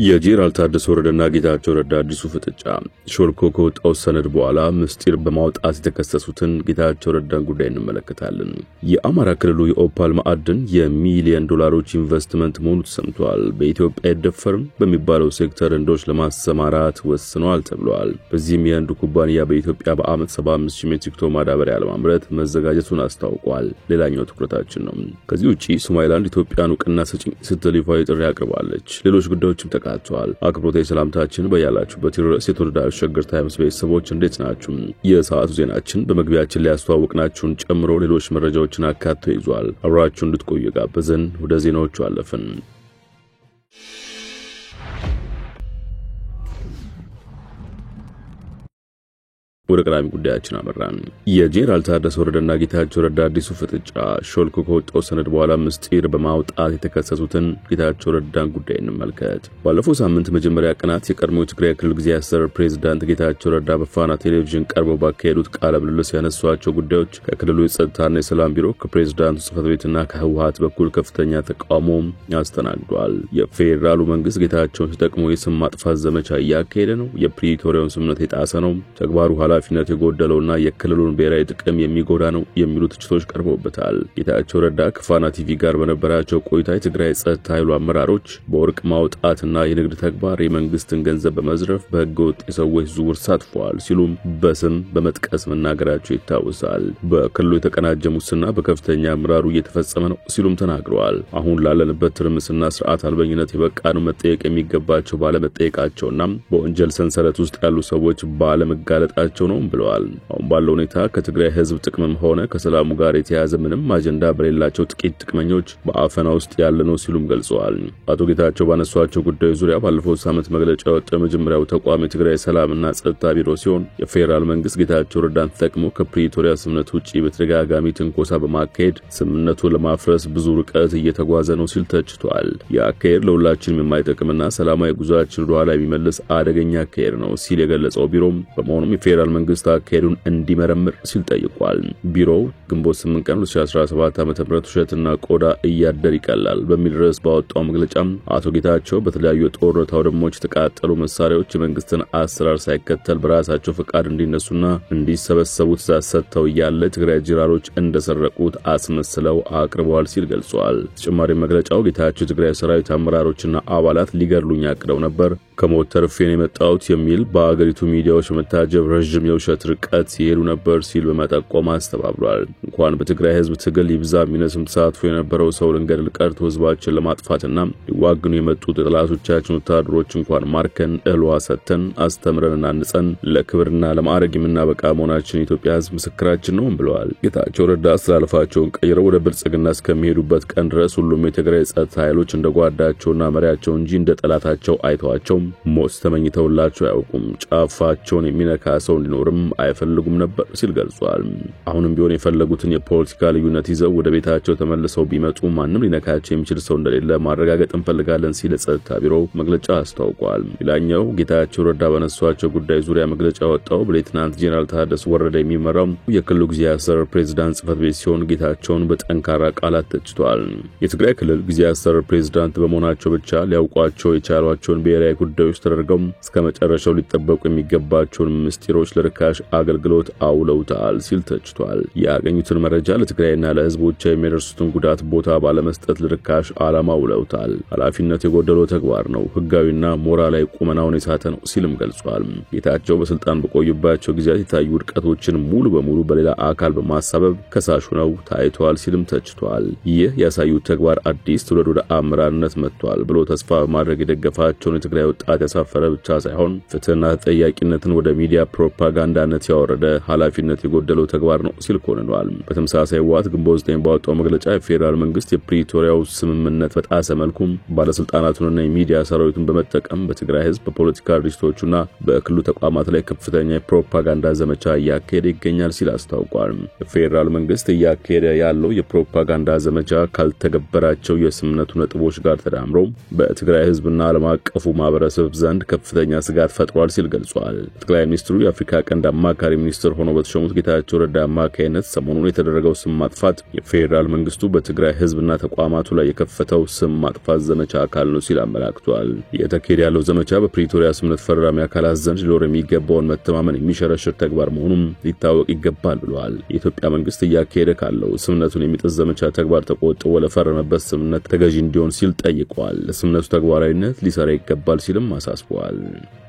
የጄኔራል ታደሰ ወረደና ጌታቸው ረዳ አዲሱ ፍጥጫ ሾልኮ ከወጣው ሰነድ በኋላ ምስጢር በማውጣት የተከሰሱትን ጌታቸው ረዳን ጉዳይ እንመለከታለን። የአማራ ክልሉ የኦፓል ማዕድን የሚሊዮን ዶላሮች ኢንቨስትመንት መሆኑ ተሰምቷል። በኢትዮጵያ አይደፈርም በሚባለው ሴክተር ህንዶች ለማሰማራት ወስነዋል ተብሏል። በዚህም የህንድ ኩባንያ በኢትዮጵያ በአመት 75000 ሜትሪክ ቶን ማዳበሪያ ለማምረት መዘጋጀቱን አስታውቋል። ሌላኛው ትኩረታችን ነው። ከዚህ ውጪ ሶማሊላንድ ኢትዮጵያን ዕውቅና ሰጪ ስትል ይፋዊ ጥሪ አቅርባለች። ሌሎች ጉዳዮችም ተካተዋል። አክብሮታዊ ሰላምታችን በያላችሁበት ይድረስ። የተወደዳችሁ ሸገር ታይምስ ቤተሰቦች እንዴት ናችሁ? የሰዓቱ ዜናችን በመግቢያችን ላይ ያስተዋወቅናችሁን ጨምሮ ሌሎች መረጃዎችን አካቶ ይዟል። አብራችሁ እንድትቆዩ ጋበዝን። ወደ ዜናዎቹ አለፍን። ወደ ቀዳሚ ጉዳያችን አመራን። የጄኔራል ታደሰ ወረደና ጌታቸው ረዳ አዲሱ ፍጥጫ ሾልኮ ከወጣው ሰነድ በኋላ ምስጢር በማውጣት የተከሰሱትን ጌታቸው ረዳን ጉዳይ እንመልከት። ባለፈው ሳምንት መጀመሪያ ቀናት የቀድሞው ትግራይ ክልል ጊዜያዊ አስተዳደር ፕሬዝዳንት ጌታቸው ረዳ በፋና ቴሌቪዥን ቀርበው ባካሄዱት ቃለ ምልልስ ያነሷቸው ጉዳዮች ከክልሉ የጸጥታና የሰላም ቢሮ ከፕሬዝዳንቱ ጽሕፈት ቤትና ከህወሓት በኩል ከፍተኛ ተቃውሞ አስተናግዷል። የፌዴራሉ መንግስት ጌታቸውን ሲጠቅሙ የስም ማጥፋት ዘመቻ እያካሄደ ነው፣ የፕሪቶሪያውን ስምምነት የጣሰ ነው፣ ተግባሩ ኃላፊነት የጎደለውና የክልሉን ብሔራዊ ጥቅም የሚጎዳ ነው የሚሉ ትችቶች ቀርበውበታል። ጌታቸው ረዳ ከፋና ቲቪ ጋር በነበራቸው ቆይታ የትግራይ ጸጥታ ኃይሉ አመራሮች በወርቅ ማውጣትና የንግድ ተግባር የመንግስትን ገንዘብ በመዝረፍ በህገወጥ የሰዎች ዝውውር ሳትፈዋል ሲሉም በስም በመጥቀስ መናገራቸው ይታወሳል። በክልሉ የተቀናጀ ሙስና በከፍተኛ አመራሩ እየተፈጸመ ነው ሲሉም ተናግረዋል። አሁን ላለንበት ትርምስና ስርዓት አልበኝነት የበቃኑ መጠየቅ የሚገባቸው ባለመጠየቃቸውና በወንጀል ሰንሰለት ውስጥ ያሉ ሰዎች ባለመጋለጣቸው ነው ብለዋል። አሁን ባለው ሁኔታ ከትግራይ ህዝብ ጥቅምም ሆነ ከሰላሙ ጋር የተያያዘ ምንም አጀንዳ በሌላቸው ጥቂት ጥቅመኞች በአፈና ውስጥ ያለ ነው ሲሉም ገልጸዋል። አቶ ጌታቸው ባነሷቸው ጉዳዮች ዙሪያ ባለፈው ሳምንት መግለጫ ያወጣው መጀመሪያው ተቋም የትግራይ ሰላምና ጸጥታ ቢሮ ሲሆን የፌዴራል መንግስት ጌታቸው ረዳን ተጠቅሞ ከፕሪቶሪያ ስምምነት ውጪ በተደጋጋሚ ትንኮሳ በማካሄድ ስምምነቱን ለማፍረስ ብዙ ርቀት እየተጓዘ ነው ሲል ተችቷል። የአካሄድ ለሁላችንም የማይጠቅምና ሰላማዊ ጉዟችን ወደ ኋላ የሚመልስ አደገኛ አካሄድ ነው ሲል የገለጸው ቢሮም በመሆኑም የፌዴራል መንግስት አካሄዱን እንዲመረምር ሲል ጠይቋል። ቢሮው ግንቦት 8 ቀን 2017 ዓ.ም ውሸትና ቆዳ እያደር ይቀላል በሚል ርዕስ ባወጣው መግለጫ አቶ ጌታቸው በተለያዩ የጦርነት አውድማዎች የተቃጠሉ መሳሪያዎች የመንግስትን አሰራር ሳይከተል በራሳቸው ፈቃድ እንዲነሱና እንዲሰበሰቡ ትዕዛዝ ሰጥተው እያለ ትግራይ ጄኔራሎች እንደሰረቁት አስመስለው አቅርበዋል ሲል ገልጿል። ተጨማሪ መግለጫው ጌታቸው ትግራይ ሰራዊት አመራሮችና አባላት ሊገድሉኝ አቅደው ነበር፣ ከሞት ተርፌን የመጣሁት የሚል በአገሪቱ ሚዲያዎች መታጀብ ረጅም የውሸት ርቀት ሲሄዱ ነበር ሲል በመጠቆም አስተባብሏል። እንኳን በትግራይ ህዝብ ትግል ይብዛ ሚነስም ተሳትፎ የነበረው ሰው ልንገድል ቀርቶ ህዝባችን ለማጥፋትና ሊዋግኑ የመጡ ጠላቶቻችን ወታደሮች እንኳን ማርከን እህልዋ ሰጥተን አስተምረንና አንጸን ለክብርና ለማዕረግ የምናበቃ መሆናችን የኢትዮጵያ ህዝብ ምስክራችን ነው ብለዋል። ጌታቸው ረዳ አስተላለፋቸውን ቀይረው ወደ ብልጽግና እስከሚሄዱበት ቀን ድረስ ሁሉም የትግራይ ጸጥታ ኃይሎች እንደጓዳቸውና መሪያቸው እንጂ እንደ ጠላታቸው አይተዋቸው ሞት ተመኝተውላቸው አያውቁም፣ ጫፋቸውን የሚነካ ሰው እንዲኖርም አይፈልጉም ነበር ሲል ገልጿል። አሁንም ቢሆን የፈለጉትን የፖለቲካ ልዩነት ይዘው ወደ ቤታቸው ተመልሰው ቢመጡ ማንም ሊነካቸው የሚችል ሰው እንደሌለ ማረጋገጥ እንፈልጋለን ሲል ጸጥታ ቢሮ መግለጫ አስታውቋል። ሌላኛው ጌታቸው ረዳ ባነሷቸው ጉዳይ ዙሪያ መግለጫ ወጣው በሌተናንት ጄኔራል ታደሰ ወረደ የሚመራው የክልሉ ጊዜያዊ አስተዳደር ፕሬዝዳንት ጽሕፈት ቤት ሲሆን ጌታቸውን በጠንካራ ቃላት ተችቷል። የትግራይ ክልል ጊዜያዊ አስተዳደር ፕሬዝዳንት በመሆናቸው ብቻ ሊያውቋቸው የቻሏቸውን ብሔራዊ ጉዳዮች ተደርገው እስከ መጨረሻው ሊጠበቁ የሚገባቸውን ምስጢሮች ለርካሽ አገልግሎት አውለውታል ሲል ተችቷል። ያገኙትን መረጃ ለትግራይና ለህዝቦች የሚደርሱትን ጉዳት ቦታ ባለመስጠት ለርካሽ ዓላማ አውለውታል። ኃላፊነት የጎደለው ተግባር ነው፣ ህጋዊና ሞራላዊ ቁመናውን የሳተ ነው ሲልም ገልጿል። ጌታቸው በስልጣን በቆዩባቸው ጊዜያት የታዩ ውድቀቶችን ሙሉ በሙሉ በሌላ አካል በማሳበብ ከሳሹ ነው ታይቷል ሲልም ተችቷል። ይህ ያሳዩት ተግባር አዲስ ትውልድ ወደ አመራርነት መጥቷል ብሎ ተስፋ በማድረግ የደገፋቸውን የትግራይ ወጣት ያሳፈረ ብቻ ሳይሆን ፍትህና ተጠያቂነትን ወደ ሚዲያ ፕሮፓጋንዳነት ያወረደ ኃላፊነት የጎደለው ተግባር ነው ሲል ኮንኗል። በተመሳሳይ ህወሓት ግንቦት 9 ባወጣው መግለጫ የፌዴራል መንግስት የፕሪቶሪያው ስምምነት በጣሰ መልኩ ባለስልጣናቱንና የሚዲያ ሰራዊቱን በመጠቀም በትግራይ ህዝብ በፖለቲካ ድርጅቶችና በክልሉ ተቋማት ላይ ከፍተኛ የፕሮፓጋንዳ ዘመቻ እያካሄደ ይገኛል ሲል አስታውቋል። የፌዴራል መንግስት እያካሄደ ያለው የፕሮፓጋንዳ ዘመቻ ካልተገበራቸው የስምምነቱ ነጥቦች ጋር ተዳምሮ በትግራይ ህዝብና ዓለም አቀፉ ማህበረሰብ ዘንድ ከፍተኛ ስጋት ፈጥሯል ሲል ገልጿል። ጠቅላይ ሚኒስትሩ የአፍሪካ ቀንድ አማካሪ ሚኒስትር ሆነው በተሾሙት ጌታቸው ረዳ አማካይነት ሰሞኑን የተደረገው ስም ማጥፋት የፌደራል መንግስቱ በትግራይ ህዝብና ተቋማቱ ላይ የከፈተው ስም ማጥፋት ዘመቻ አካል ነው ሲል አመላክቷል። እየተካሄደ ያለው ዘመቻ በፕሪቶሪያ ስምምነት ፈራሚ አካላት ዘንድ ሊኖር የሚገባውን መተማመን የሚሸረሽር ተግባር መሆኑን ሊታወቅ ይገባል ብለዋል። የኢትዮጵያ መንግስት እያካሄደ ካለው ስምምነቱን የሚጥስ ዘመቻ ተግባር ተቆጥቦ ለፈረመበት ስምምነት ተገዢ እንዲሆን ሲል ጠይቋል። ለስምምነቱ ተግባራዊነት ሊሰራ ይገባል ሲልም አሳስቧል።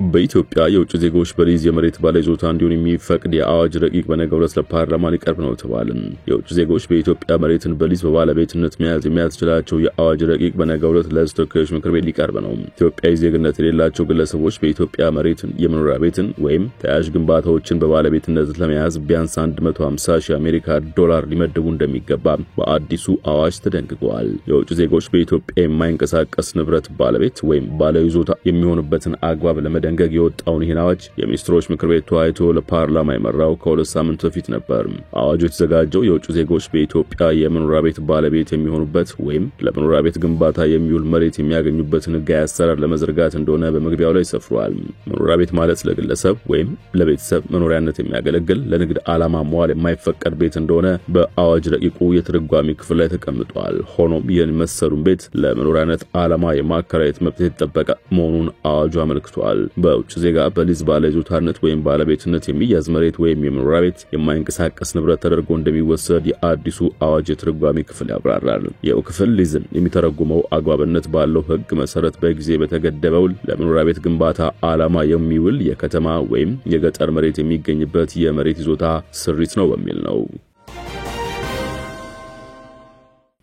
በኢትዮጵያ የውጭ ዜጎች በሊዝ የመሬት ባለይዞታ እንዲሆን የሚፈቅድ የአዋጅ ረቂቅ በነገው ዕለት ለፓርላማ ሊቀርብ ነው ተባለ። የውጭ ዜጎች በኢትዮጵያ መሬትን በሊዝ በባለቤትነት መያዝ የሚያስችላቸው የአዋጅ ረቂቅ በነገው ዕለት ለሕዝብ ተወካዮች ምክር ቤት ሊቀርብ ነው። ኢትዮጵያዊ ዜግነት የሌላቸው ግለሰቦች በኢትዮጵያ መሬትን፣ የመኖሪያ ቤትን ወይም ተያያዥ ግንባታዎችን በባለቤትነት ለመያዝ ቢያንስ 150,000 አሜሪካ ዶላር ሊመድቡ እንደሚገባ በአዲሱ አዋጅ ተደንግጓል። የውጭ ዜጎች በኢትዮጵያ የማይንቀሳቀስ ንብረት ባለቤት ወይም ባለይዞታ የሚሆኑበትን አግባብ ለመደንገግ የወጣውን ይህን አዋጅ የሚኒስትሮች ምክር ቤት ተወያይቶ ለፓርላማ የመራው ከ2 ሳምንት በፊት ነበር። አዋጁ የተዘጋጀው የውጭ ዜጎች በኢትዮጵያ የመኖሪያ ቤት ባለቤት የሚሆኑበት ወይም ለመኖሪያ ቤት ግንባታ የሚውል መሬት የሚያገኙበትን ሕጋዊ አሰራር ለመዘርጋት እንደሆነ በመግቢያው ላይ ሰፍሯል። መኖሪያ ቤት ማለት ለግለሰብ ወይም ለቤተሰብ መኖሪያነት የሚያገለግል ለንግድ ዓላማ መዋል የማይፈቀድ ቤት እንደሆነ በአዋጅ ረቂቁ የትርጓሜ ክፍል ላይ ተቀምጧል። ሆኖም ይህን መሰሉን ቤት ለመኖሪያነት ዓላማ የማከራየት መብት የተጠበቀ መሆኑን አዋጁ አመልክቷል። በውጭ ዜጋ በሊዝ ባለይዞታነት ወይም ባለቤትነት የሚያዝ መሬት ወይም የመኖሪያ ቤት የማይንቀሳቀስ ንብረት ተደርጎ እንደሚወሰድ የአዲሱ አዋጅ የትርጓሜ ክፍል ያብራራል። ይኸው ክፍል ሊዝን የሚተረጉመው አግባብነት ባለው ሕግ መሰረት በጊዜ በተገደበው ለመኖሪያ ቤት ግንባታ ዓላማ የሚውል የከተማ ወይም የገጠር መሬት የሚገኝበት የመሬት ይዞታ ስሪት ነው በሚል ነው።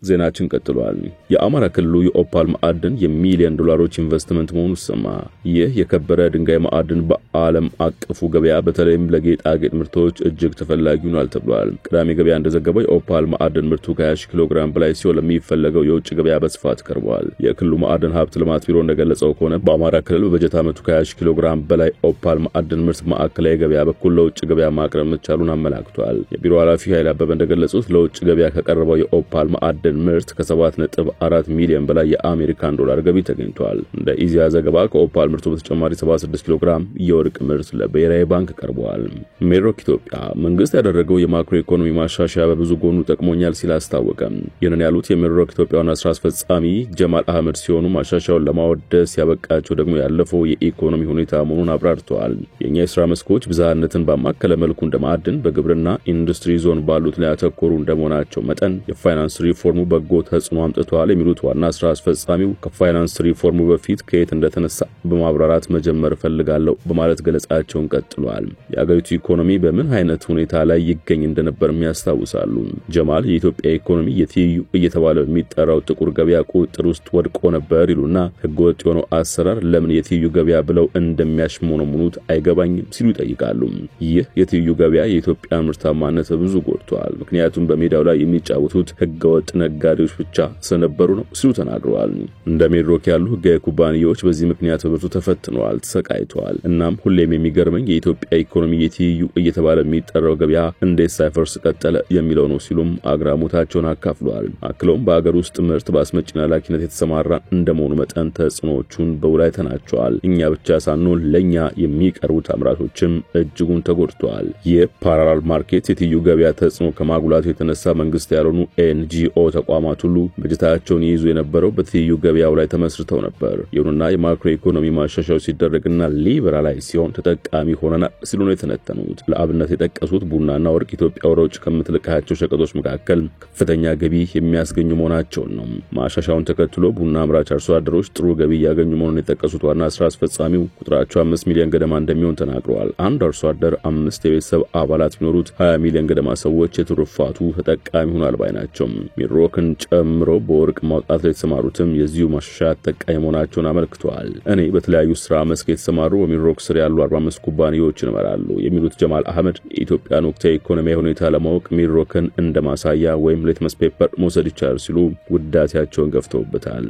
ዜናችን ቀጥሏል። የአማራ ክልሉ የኦፓል ማዕድን የሚሊዮን ዶላሮች ኢንቨስትመንት መሆኑ ሰማ። ይህ የከበረ ድንጋይ ማዕድን በዓለም አቀፉ ገበያ በተለይም ለጌጣጌጥ ምርቶች እጅግ ተፈላጊ ሆኗል ተብሏል። ቅዳሜ ገበያ እንደዘገበው የኦፓል ማዕድን ምርቱ ከ20 ኪሎ ግራም በላይ ሲሆን ለሚፈለገው የውጭ ገበያ በስፋት ቀርቧል። የክልሉ ማዕድን ሀብት ልማት ቢሮ እንደገለጸው ከሆነ በአማራ ክልል በበጀት ዓመቱ ከ20 ኪሎ ግራም በላይ ኦፓል ማዕድን ምርት ማዕከላዊ ገበያ በኩል ለውጭ ገበያ ማቅረብ መቻሉን አመላክቷል። የቢሮ ኃላፊ ኃይል አበበ እንደገለጹት ለውጭ ገበያ ከቀረበው የኦፓል ማዕድን ምርት ከ7.4 ሚሊዮን በላይ የአሜሪካን ዶላር ገቢ ተገኝቷል። እንደ ኢዚያ ዘገባ ከኦፓል ምርቱ በተጨማሪ 76 ኪሎ ግራም የወርቅ ምርት ለብሔራዊ ባንክ ቀርቧል። ሜድሮክ ኢትዮጵያ መንግስት ያደረገው የማክሮ ኢኮኖሚ ማሻሻያ በብዙ ጎኑ ጠቅሞኛል ሲል አስታወቀ። ይህንን ያሉት የሜድሮክ ኢትዮጵያ ዋና ስራ አስፈጻሚ ጀማል አህመድ ሲሆኑ ማሻሻያውን ለማወደስ ያበቃቸው ደግሞ ያለፈው የኢኮኖሚ ሁኔታ መሆኑን አብራርተዋል። የኛ የሥራ መስኮች ብዝሃነትን ባማከለ መልኩ እንደማዕድን በግብርና ኢንዱስትሪ ዞን ባሉት ላይ ያተኮሩ እንደመሆናቸው መጠን የፋይናንስ ሪፎርሙ በጎ ተጽዕኖ አምጥቷል የሚሉት ዋና ስራ አስፈጻሚው ከፋይናንስ ሪፎርሙ በፊት ከየት እንደተነሳ በማብራራት መጀመር ፈልጋለሁ በማለት ገለጻቸውን ቀጥሏል። የአገሪቱ ኢኮኖሚ በምን አይነት ሁኔታ ላይ ይገኝ እንደነበር ያስታውሳሉ። ጀማል የኢትዮጵያ ኢኮኖሚ የትይዩ እየተባለ የሚጠራው ጥቁር ገበያ ቁጥጥር ውስጥ ወድቆ ነበር ይሉና ህገወጥ የሆነው አሰራር ለምን የትይዩ ገበያ ብለው እንደሚያሽሞነሙኑት አይገባኝም ሲሉ ይጠይቃሉ። ይህ የትይዩ ገበያ የኢትዮጵያ ምርታማነት ብዙ ጎድቷል፣ ምክንያቱም በሜዳው ላይ የሚጫወቱት ህገወጥ ነጋዴዎች ብቻ ስለነበሩ ነው ሲሉ ተናግረዋል። እንደ ሜድሮክ ያሉ ህጋዊ ኩባንያዎች በዚህ ምክንያት በብርቱ ተፈትነዋል፣ ተሰቃይተዋል። እናም ሁሌም የሚገርመኝ የኢትዮጵያ ኢኮኖሚ የትይዩ እየተባለ የሚጠራው ገበያ እንዴት ሳይፈርስ ቀጠለ የሚለው ነው ሲሉም አግራሞታቸውን አካፍለዋል። አክለውም በአገር ውስጥ ምርት በአስመጭና ላኪነት የተሰማራ እንደመሆኑ መጠን ተጽዕኖዎቹን በውላይ ተናቸዋል። እኛ ብቻ ሳንሆን ለኛ የሚቀርቡት አምራቾችም እጅጉን ተጎድተዋል። የፓራላል ማርኬት የትይዩ ገበያ ተጽዕኖ ከማጉላቱ የተነሳ መንግስት ያልሆኑ ኤንጂኦ ተቋማት ሁሉ በጀታቸውን ይይዙ የነበረው በትይዩ ገበያው ላይ ተመስርተው ነበር። ይሁንና የማክሮ ኢኮኖሚ ማሻሻያው ሲደረግና ሊበራላይዝ ሲሆን ተጠቃሚ ሆነናል ሲሉ ነው የተነተኑት። ለአብነት የጠቀሱት ቡናና ወርቅ ኢትዮጵያ ወደ ውጭ ከምትልካቸው ሸቀጦች መካከል ከፍተኛ ገቢ የሚያስገኙ መሆናቸውን ነው። ማሻሻያውን ተከትሎ ቡና አምራች አርሶ አደሮች ጥሩ ገቢ ያገኙ መሆኑን የጠቀሱት ዋና ስራ አስፈጻሚው ቁጥራቸው 5 ሚሊዮን ገደማ እንደሚሆን ተናግረዋል። አንድ አርሶ አደር 5 የቤተሰብ አባላት ቢኖሩት 20 ሚሊዮን ገደማ ሰዎች የትሩፋቱ ተጠቃሚ ሆኗል ባይ ናቸው። ሜድሮክን ጨምሮ በወርቅ ማውጣት ላይ የተሰማሩትም የዚሁ ማሻሻያ ተጠቃሚ መሆናቸውን አመልክተዋል። እኔ በተለያዩ ስራ መስክ የተሰማሩ በሜድሮክ ስር ያሉ 45 ኩባንያዎችን እመራሉ የሚሉት ጀማል አህመድ የኢትዮጵያን ወቅታዊ ኢኮኖሚያዊ ሁኔታ ለማወቅ ሜድሮክን እንደማሳያ ወይም ሌትመስ ፔፐር መውሰድ ይቻላል ሲሉ ውዳሴያቸውን ገፍተውበታል።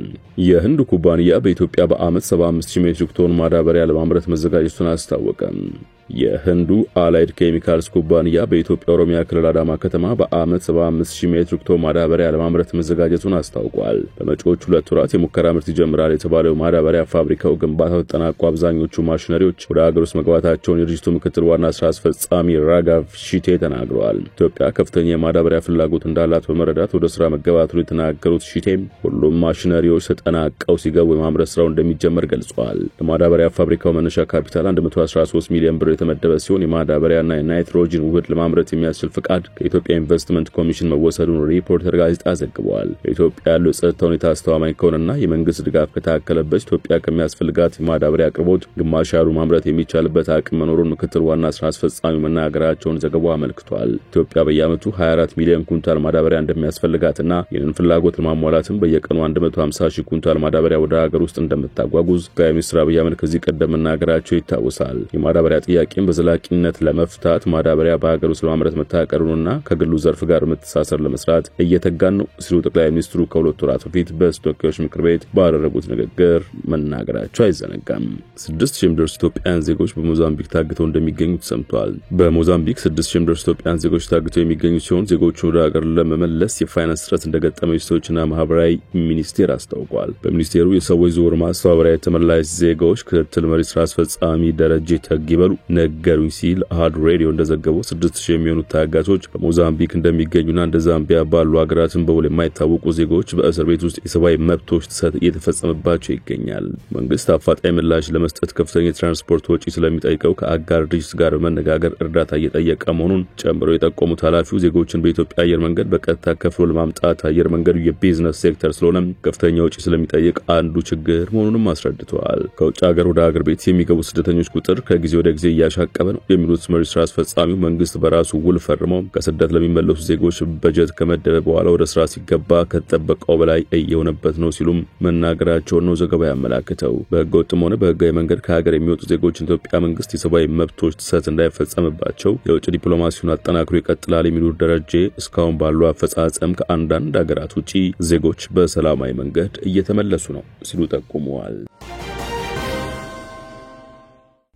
የህንድ ኩባንያ በኢትዮጵያ በአመት 75,000 ሜትሪክ ቶን ማዳበሪያ ለማምረት መዘጋጀቱን አስታወቀ። የህንዱ አላይድ ኬሚካልስ ኩባንያ በኢትዮጵያ ኦሮሚያ ክልል አዳማ ከተማ በአመት 75000 ሜትሪክ ቶን ማዳበሪያ ለማምረት መዘጋጀቱን አስታውቋል። በመጪዎቹ 2 ወራት የሙከራ ምርት ይጀምራል የተባለው ማዳበሪያ ፋብሪካው ግንባታው ተጠናቆ አብዛኞቹ ማሽነሪዎች ወደ ሀገር ውስጥ መግባታቸውን የድርጅቱ ምክትል ዋና ስራ አስፈጻሚ ራጋቭ ሺቴ ተናግረዋል። ኢትዮጵያ ከፍተኛ የማዳበሪያ ፍላጎት እንዳላት በመረዳት ወደ ስራ መገባቱን የተናገሩት ሺቴም ሁሉም ማሽነሪዎች ተጠናቀው ሲገቡ የማምረት ስራው እንደሚጀመር ገልጸዋል። ለማዳበሪያ ፋብሪካው መነሻ ካፒታል 113 ሚሊዮን ብር የተመደበ ሲሆን የማዳበሪያና የናይትሮጂን ውህድ ለማምረት የሚያስችል ፍቃድ ከኢትዮጵያ ኢንቨስትመንት ኮሚሽን መወሰዱን ሪፖርተር ጋዜጣ ዘግቧል። በኢትዮጵያ ያለው የጸጥታ ሁኔታ አስተማማኝ ከሆነና የመንግስት ድጋፍ ከታከለበት ኢትዮጵያ ከሚያስፈልጋት የማዳበሪያ አቅርቦት ግማሽ ያህሉ ማምረት የሚቻልበት አቅም መኖሩን ምክትል ዋና ስራ አስፈጻሚ መናገራቸውን ዘገባው አመልክቷል። ኢትዮጵያ በየዓመቱ 24 ሚሊዮን ኩንታል ማዳበሪያ እንደሚያስፈልጋትና ይህንን ፍላጎት ለማሟላትም በየቀኑ 150,000 ኩንታል ማዳበሪያ ወደ ሀገር ውስጥ እንደምታጓጉዝ ጠቅላይ ሚኒስትር አብይ አህመድ ከዚህ ቀደም መናገራቸው ይታወሳል። የማዳበሪያ ጥያቄን በዘላቂነት ለመፍታት ማዳበሪያ በሀገር ውስጥ ለማምረት መታቀዱንና ከግሉ ዘርፍ ጋር መተሳሰር ለመስራት እየተጋን ነው ሲሉ ጠቅላይ ሚኒስትሩ ከ2 ወራት በፊት በተወካዮች ምክር ቤት ባደረጉት ንግግር መናገራቸው አይዘነጋም። 6000 የሚደርሱ ኢትዮጵያውያን ዜጎች በሞዛምቢክ ታግተው እንደሚገኙ ተሰምቷል። በሞዛምቢክ 6000 የሚደርሱ ኢትዮጵያውያን ዜጎች ታግተው የሚገኙ ሲሆን ዜጎቹን ወደ ሀገር ለመመለስ የፋይናንስ እጥረት እንደገጠመው የሴቶችና ማህበራዊ ሚኒስቴር አስታውቋል። በሚኒስቴሩ የሰዎች ዝውውር ማስተባበሪያ የተመላሽ ዜጎች ክትትል መሪ ስራ አስፈጻሚ ደረጀ ተግይበሉ ነገሩኝ ሲል አሃዱ ሬዲዮ እንደዘገበው 6000 የሚሆኑ ታጋቾች በሞዛምቢክ እንደሚገኙና እንደ ዛምቢያ ባሉ ሀገራትን በውል የማይታወቁ ዜጎች በእስር ቤት ውስጥ የሰብአዊ መብቶች ጥሰት እየተፈጸመባቸው ይገኛል። መንግስት አፋጣኝ ምላሽ ለመስጠት ከፍተኛ የትራንስፖርት ወጪ ስለሚጠይቀው ከአጋር ድርጅት ጋር በመነጋገር እርዳታ እየጠየቀ መሆኑን ጨምረው የጠቆሙት ኃላፊው ዜጎችን በኢትዮጵያ አየር መንገድ በቀጥታ ከፍሎ ለማምጣት አየር መንገዱ የቢዝነስ ሴክተር ስለሆነ ከፍተኛ ወጪ ስለሚጠይቅ አንዱ ችግር መሆኑንም አስረድተዋል። ከውጭ ሀገር ወደ ሀገር ቤት የሚገቡ ስደተኞች ቁጥር ከጊዜ ወደ ጊዜ እያሻቀበ ነው የሚሉት መሪ ስራ አስፈጻሚው መንግስት በራሱ ውል ፈርመው ከስደት ለሚመለሱ ዜጎች በጀት ከመደበ በኋላ ወደ ስራ ሲገባ ከተጠበቀው በላይ እየሆነበት ነው ሲሉም መናገራቸውን ነው ዘገባው ያመላክተው። በህገወጥም ሆነ በህጋዊ መንገድ ከሀገር የሚወጡ ዜጎችን ኢትዮጵያ መንግስት የሰብአዊ መብቶች ጥሰት እንዳይፈጸምባቸው የውጭ ዲፕሎማሲውን አጠናክሮ ይቀጥላል የሚሉት ደረጀ እስካሁን ባለው አፈጻጸም ከአንዳንድ ሀገራት ውጪ ዜጎች በሰላማዊ መንገድ እየተመለሱ ነው ሲሉ ጠቁመዋል።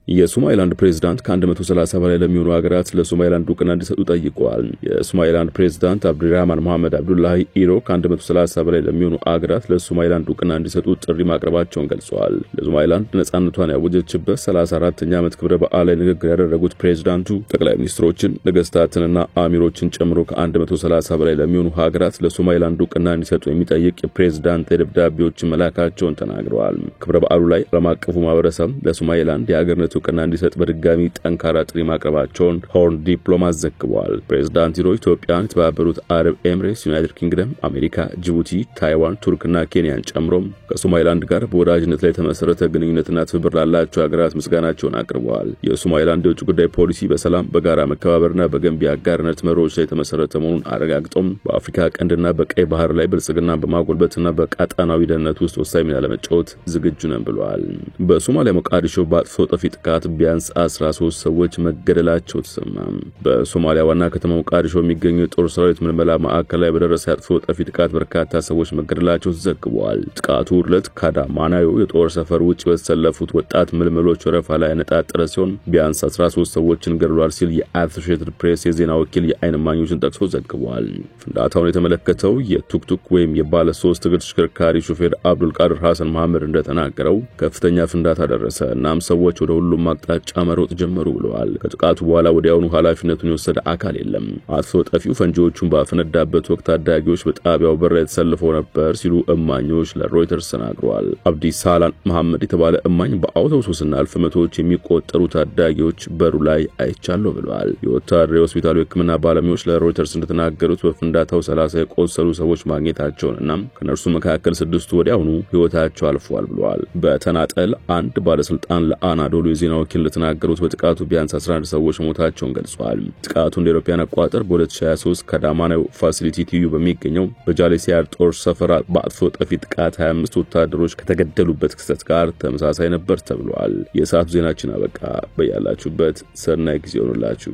የሶማሊላንድ ፕሬዝዳንት ከ130 በላይ ለሚሆኑ ሀገራት ለሶማሊላንድ ዕውቅና እንዲሰጡ ጠይቀዋል። የሶማሊላንድ ፕሬዝዳንት አብዱራህማን መሐመድ አብዱላሂ ኢሮ ከ130 በላይ ለሚሆኑ ሀገራት ለሶማሊላንድ ዕውቅና እንዲሰጡ ጥሪ ማቅረባቸውን ገልጸዋል። ለሶማሊላንድ ነጻነቷን ያወጀችበት 34ኛ ዓመት ክብረ በዓል ላይ ንግግር ያደረጉት ፕሬዝዳንቱ ጠቅላይ ሚኒስትሮችን፣ ነገስታትንና አሚሮችን ጨምሮ ከ130 በላይ ለሚሆኑ ሀገራት ለሶማሊላንድ ዕውቅና እንዲሰጡ የሚጠይቅ የፕሬዝዳንት ደብዳቤዎችን መላካቸውን ተናግረዋል። ክብረ በዓሉ ላይ ዓለም አቀፉ ማህበረሰብ ለሶማሊላንድ የሀገርነት ዕውቅና እንዲሰጥ በድጋሚ ጠንካራ ጥሪ ማቅረባቸውን ሆርን ዲፕሎማት ዘግቧል። ፕሬዝዳንት ኢሮ ኢትዮጵያን፣ የተባበሩት አረብ ኤምሬትስ፣ ዩናይትድ ኪንግደም፣ አሜሪካ፣ ጅቡቲ፣ ታይዋን፣ ቱርክና ኬንያን ጨምሮ ከሶማሊላንድ ጋር በወዳጅነት ላይ የተመሰረተ ግንኙነትና ትብብር ላላቸው ሀገራት ምስጋናቸውን አቅርበዋል። የሶማሊላንድ የውጭ ጉዳይ ፖሊሲ በሰላም በጋራ መከባበርና በገንቢ አጋርነት መርሆች ላይ የተመሰረተ መሆኑን አረጋግጦም በአፍሪካ ቀንድና በቀይ ባህር ላይ ብልጽግናን በማጎልበትና በቀጣናዊ ደህንነት ውስጥ ወሳኝ ሚና ለመጫወት ዝግጁ ነን ብለዋል። በሶማሊያ ሞቃዲሾ በአጥፍቶ ጠፊ ጥቃት ቢያንስ 13 ሰዎች መገደላቸው ተሰማ። በሶማሊያ ዋና ከተማ ሞቃዲሾ የሚገኙ የጦር ሰራዊት ምልመላ ማዕከል ላይ በደረሰ አጥፍቶ ጠፊ ጥቃት በርካታ ሰዎች መገደላቸው ተዘግቧል። ጥቃቱ ዕለት ካዳማናዮ የጦር ሰፈር ውጭ በተሰለፉት ወጣት ምልምሎች ወረፋ ላይ ያነጣጠረ ሲሆን ቢያንስ 13 ሰዎችን ገድሏል ሲል የአሶሺየትድ ፕሬስ የዜና ወኪል የዓይን እማኞችን ጠቅሶ ዘግቧል። ፍንዳታውን የተመለከተው የቱክቱክ ወይም የባለ 3 እግር ተሽከርካሪ ሹፌር አብዱል ቃድር ሐሰን መሐመድ እንደተናገረው ከፍተኛ ፍንዳታ ደረሰ እናም ሰዎች ወደ ሁሉም አቅጣጫ መሮጥ ጀመሩ ብለዋል። ከጥቃቱ በኋላ ወዲያውኑ ኃላፊነቱን የወሰደ አካል የለም። አጥፍቶ ጠፊው ፈንጂዎቹን ባፈነዳበት ወቅት ታዳጊዎች በጣቢያው በር ላይ ተሰልፈው ነበር ሲሉ እማኞች ለሮይተርስ ተናግረዋል። አብዲ ሳላን መሐመድ የተባለ እማኝ በአውቶቡስ ስናልፍ መቶዎች የሚቆጠሩ ታዳጊዎች በሩ ላይ አይቻለሁ ብለዋል። የወታደራዊ ሆስፒታሉ የሕክምና ባለሙያዎች ለሮይተርስ እንደተናገሩት በፍንዳታው 30 የቆሰሉ ሰዎች ማግኘታቸውንና ከነርሱ መካከል 6ቱ ወዲያውኑ ሕይወታቸው አልፏል ብለዋል። በተናጠል አንድ ባለስልጣን ለአናዶሉ የዜና ወኪል እንደተናገሩት በጥቃቱ ቢያንስ 11 ሰዎች ሞታቸውን ገልጸዋል። ጥቃቱ እንደ አውሮፓውያን አቆጣጠር በ2023 ከዳማናዮ ፋሲሊቲ ቲዩ በሚገኘው በጃሌሲያር ጦር ሰፈር በአጥፍቶ ጠፊ ጥቃት 25 ወታደሮች ከተገደሉበት ክስተት ጋር ተመሳሳይ ነበር ተብሏል። የሰዓቱ ዜናችን አበቃ። በያላችሁበት ሰናይ ጊዜ ይሁንላችሁ።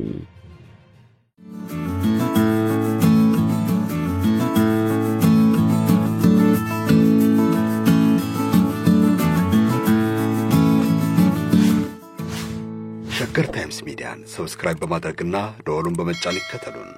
ሸገር ታይምስ ሚዲያን ሰብስክራይብ በማድረግና ደወሉን በመጫን ይከተሉን።